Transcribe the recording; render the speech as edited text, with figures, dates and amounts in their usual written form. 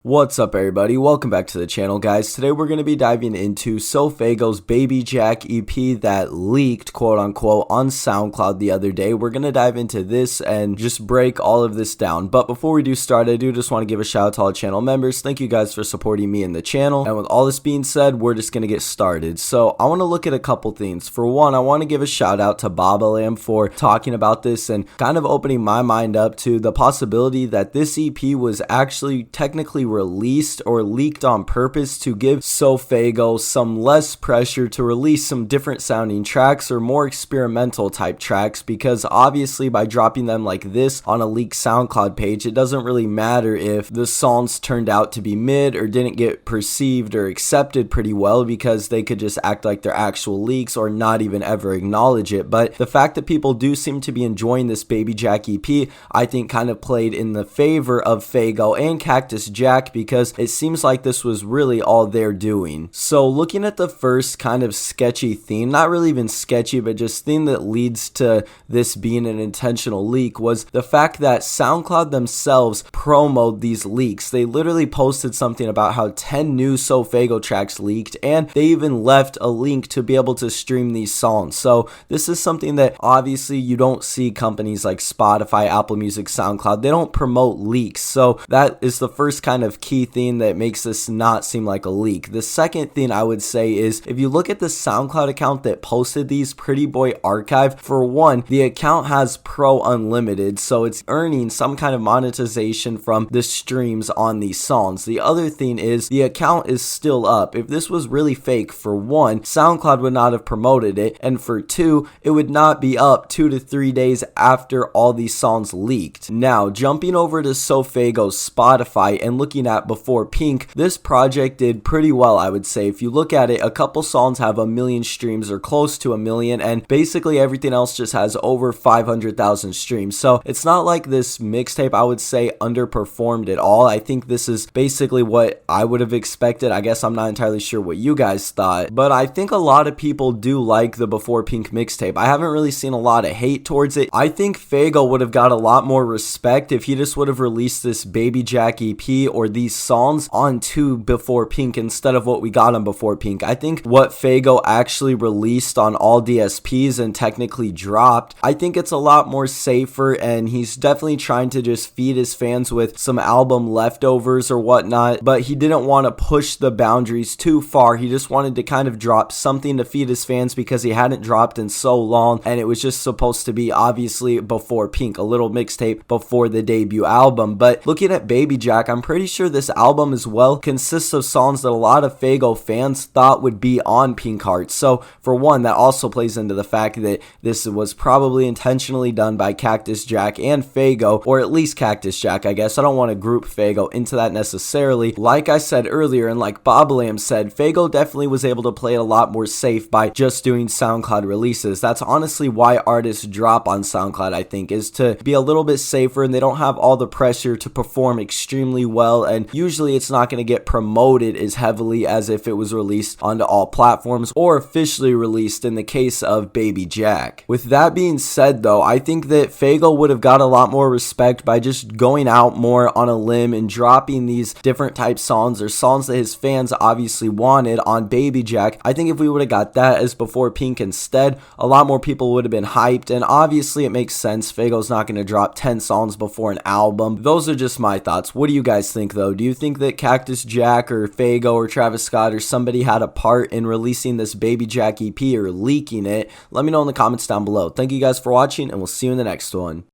What's up everybody, welcome back to the channel guys. Today we're going to be diving into SoFaygo's BabyJack EP that leaked quote unquote on SoundCloud the other day. We're going to dive into this and just break all of this down. But before we do start, I do just want to give a shout out to all the channel members. Thank you guys for supporting me and the channel. And with all this being said, we're just going to get started. So I want to look at a couple things. For one, I want to give a shout out to BabyJack for talking about this and kind of opening my mind up to the possibility that this EP was actually technically released or leaked on purpose to give SoFaygo some less pressure to release some different sounding tracks or more experimental type tracks, because obviously by dropping them like this on a leaked SoundCloud page, it doesn't really matter if the songs turned out to be mid or didn't get perceived or accepted pretty well, because they could just act like they're actual leaks or not even ever acknowledge it. But the fact that people do seem to be enjoying this BabyJack EP, I think kind of played in the favor of Faygo and Cactus Jack, because it seems like this was really all they're doing. So looking at the first kind of sketchy theme, not really even sketchy, but just thing that leads to this being an intentional leak, was the fact that SoundCloud themselves promoted these leaks. They literally posted something about how 10 new SoFaygo tracks leaked, and they even left a link to be able to stream these songs. So this is something that obviously you don't see companies like Spotify, Apple Music, SoundCloud, they don't promote leaks. So that is the first kind of key thing that makes this not seem like a leak. The second thing I would say is, if you look at the SoundCloud account that posted these, Pretty Boy Archive, for one, the account has Pro Unlimited, so it's earning some kind of monetization from the streams on these songs. The other thing is, the account is still up. If this was really fake, for one, SoundCloud would not have promoted it, and for two, it would not be up 2 to 3 days after all these songs leaked. Now, jumping over to SoFaygo's Spotify and looking at Before Pink, this project did pretty well, I would say. If you look at it, a couple songs have 1 million streams or close to 1 million, and basically everything else just has over 500,000 streams. So it's not like this mixtape, I would say, underperformed at all. I think this is basically what I would have expected. I guess I'm not entirely sure what you guys thought, but I think a lot of people do like the Before Pink mixtape. I haven't really seen a lot of hate towards it. I think Faygo would have got a lot more respect if he just would have released this BabyJack EP or these songs onto Before Pink instead of what we got on Before Pink. I think what Faygo actually released on all DSPs and technically dropped, I think it's a lot more safer, and he's definitely trying to just feed his fans with some album leftovers or whatnot, but he didn't want to push the boundaries too far. He just wanted to kind of drop something to feed his fans because he hadn't dropped in so long, and it was just supposed to be obviously Before Pink, a little mixtape before the debut album. But looking at BabyJack, I'm pretty sure this album as well consists of songs that a lot of Faygo fans thought would be on Pink Hearts. So for one, that also plays into the fact that this was probably intentionally done by Cactus Jack and Faygo, or at least Cactus Jack, I guess. I don't want to group Faygo into that necessarily. Like I said earlier, and like BabyJack said, Faygo definitely was able to play it a lot more safe by just doing SoundCloud releases. That's honestly why artists drop on SoundCloud, I think, is to be a little bit safer, and they don't have all the pressure to perform extremely well, and usually it's not going to get promoted as heavily as if it was released onto all platforms or officially released in the case of BabyJack. With that being said though, I think that Faygo would have got a lot more respect by just going out more on a limb and dropping these different type songs, or songs that his fans obviously wanted, on BabyJack. I think if we would have got that as Before Pink instead, a lot more people would have been hyped, and obviously it makes sense. Faygo's not going to drop 10 songs before an album. Those are just my thoughts. What do you guys think though? Do you think that Cactus Jack or Faygo or Travis Scott or somebody had a part in releasing this BabyJack EP or leaking it? Let me know in the comments down below. Thank you guys for watching, and we'll see you in the next one.